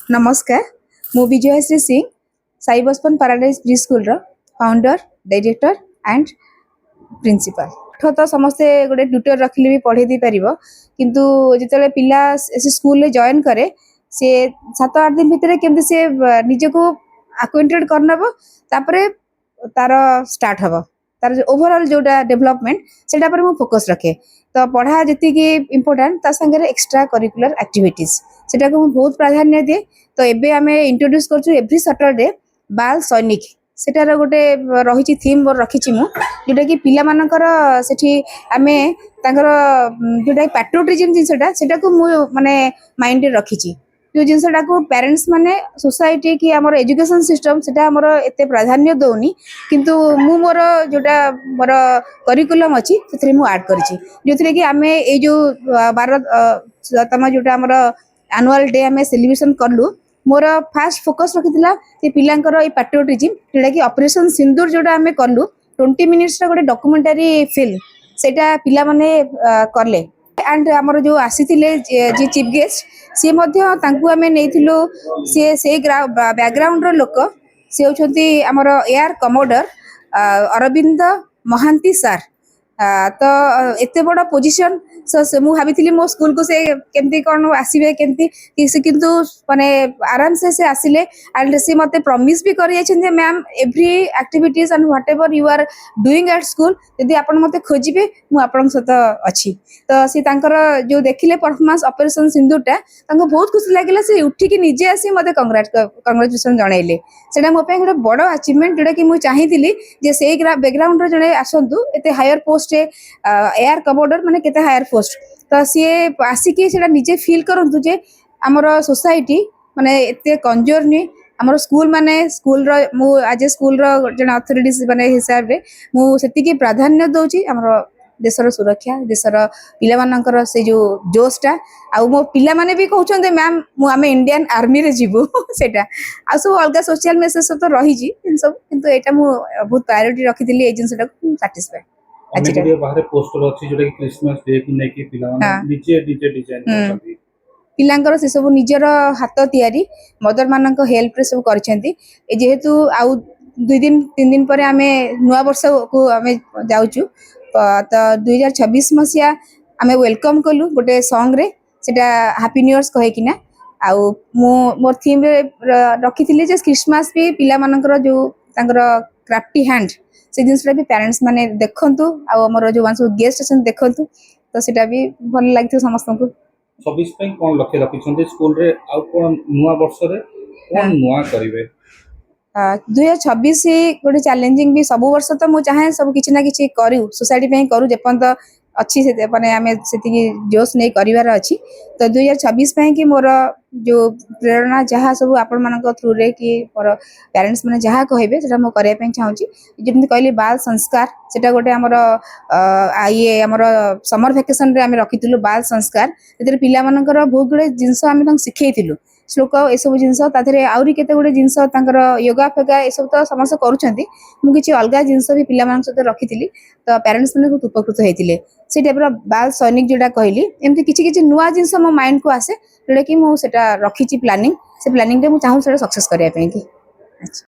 नमस्कार मु विजयश्री Singh Sai Bachpan paradise pre school founder director and principal तो समस्ते गोटे ट्यूटर रखिले भी पढ़े दी पारिबो किंतु जिते पिला स्कूल रे जॉइन करे से 7-8 दिन भितर केमती से निजको अक्वेंटेड करनबो तापरे तार स्टार्ट हबो तार ओवरऑल जोटा डेवलपमेंट सेटा पर मु फोकस रखे तो पढ़ा जी इम्पोर्टाट ता संगे एक्स्ट्रा करिकुलर एक्टिविटीज सेटा को बहुत प्राधान्य दिए तो एबे आमे इंट्रोड्यूस करछु एवरी सैटरडे बाल सैनिक सेटार गोटे रही थीम मोर रखी मु जोटा कि पिला मानकर सेठी आमे तांकर जोटा पैट्रियोटिज्म जिनसटा सेटा को मु माने माइंड रे रखी जो जिनसटा को पेरेंट्स माने सोसाइटी कि हमर एजुकेशन सिस्टम सेटा हमर एते प्राधान्य दोनी किंतु मु मोर जोटा मोर करिकुलम अछि सेथरे मु ऐड करछि जोथरे कि आमे ए जो 12 तमा जोटा हमर एनुअल डे आमे सेलिब्रेशन करलु मोर फास्ट फोकस रखिथिला से पिलांकर ए पैट्रियोटिज्म जेटा कि ऑपरेशन सिंदूर जोटा आमे करलु 20 मिनिट्स रा गोटे डॉक्यूमेंटरी फिल्म सेटा पिला माने करले एंड हमर जो आसीथिले जी चीफ गेस्ट सी मध्य तांकु आमे नेथिलु से बैकग्राउंड रो लोक से होछंती हमर air commodore Arvind Mohanty sir तो एते बड़ा पोजीशन सो मु भाभी मो स्कूल को से केमती कौन आसबे केमती से किंतु माने आराम से आसिले एंड से मते प्रॉमिस भी करि जे ma'am every activities and whatever you are doing at school यदि आपण मते खोजिबे मु आपण सहित अछि तो से तांकर जो देखिले परफॉर्मेंस ऑपरेशन सिंधुटा तांको बहुत खुशी लागिला से उठी कि निजे आसी मते कांग्रेचुलेशन जणाइले सेटा मो पे गोटे बड़ अचीवमेंट जोटा कि मु चाहिथिली जे से बैकग्राउंड रो जणे आसंतु एते हायर पोस्ट एयर कमोडर माने केते हायर पोस्ट तो सी आसिकी से निजे फील करंतु जे हमर सोसाइटी माने एते कंजोर नि हमर स्कूल माने स्कूल रो मु आज स्कूल रो जण अथॉरिटीज माने हिसाब रे मु सेति की प्राधान्य दोची हमर देशर सुरक्षा देशर पिला मानकर से जो जोशटा आ मो पिला माने भी कहउछन मैम मु आमे इंडियन आर्मी रे जीवो सेटा आ सब अलगा सोशल मेसेज तो रही जी इन सब किंतु एटा मु बहुत प्रायोरिटी रखिथिली एजेंसी टा सैटिस्फाइड अच्छी वीडियो बाहर पोस्टर अछि जोटा कि क्रिसमस डे को नेकी पिला माने निजे निजे डिजाइन करछथि पिलांकर से सब निजर हाथ तैयारी मदर मानक हेल्प रे सब करछथि जेहेतु आउ 2 दिन 3 दिन पर आमे नुवा वर्ष को आमे जाउछु तो 2026 मसिया आमे वेलकम कलु गोटे सॉन्ग रे सेटा हैप्पी न्यू इयर्स कहे किना आउ मोर थीम रे रखिथिले जे क्रिसमस भी पिला मानकर जो तांकर क्राफ्टी हैंड से जिनसटा भी पेरेंट्स माने देखंतु आ हमर जो वांस गेस्ट अछन देखंतु तो सेटा भी भल लागथि समस्त को 26 पे कोन लक्ष्य रखिछन्ते स्कूल रे आ कोन नुवा वर्ष रे कोन नुवा करिवे 2026 गोटे चैलेंजिंग भी सब वर्ष तो मु चाहे सब किछि ना किछि करू सोसाइटी पे करू जेपन तो अच्छी से माने आमे सेति जोश नै करिवार अछि तो 2026 पे कि मोर जो प्रेरणा जहाँ सब आपण मानक थ्रू रे कि मोर पेरेंट्स माने जहाँ कहबे सेटा मो करे पे चाहूची जेमति कहली बाल संस्कार सेटा गोटे हमर ये हमर समर वेकेशन रे आमे रखितलु बाल संस्कार एतरे पिला मानकर बहुत गुडे जिंस आमे तंग सिखैतिलु श्लोक ए सब जिंस ताथरे आउरी केते गुडे जिंस तांकर योगा फेगा ए सब तो समस्त करूछंती मु किछि अलगा जिंस भी पिला मान सते रखितिली तो पेरेंट्स माने बहुत उपकृत हेतिले से टाइप रो बाल सैनिक जोटा कहली एमति किछि किछि नुवा जिंस मो माइंड को आसे जोटा कि मु सेटा रखिछि प्लानिंग से प्लानिंग रे मु चाहू सेटा सक्सेस करिया पे कि अच्छा।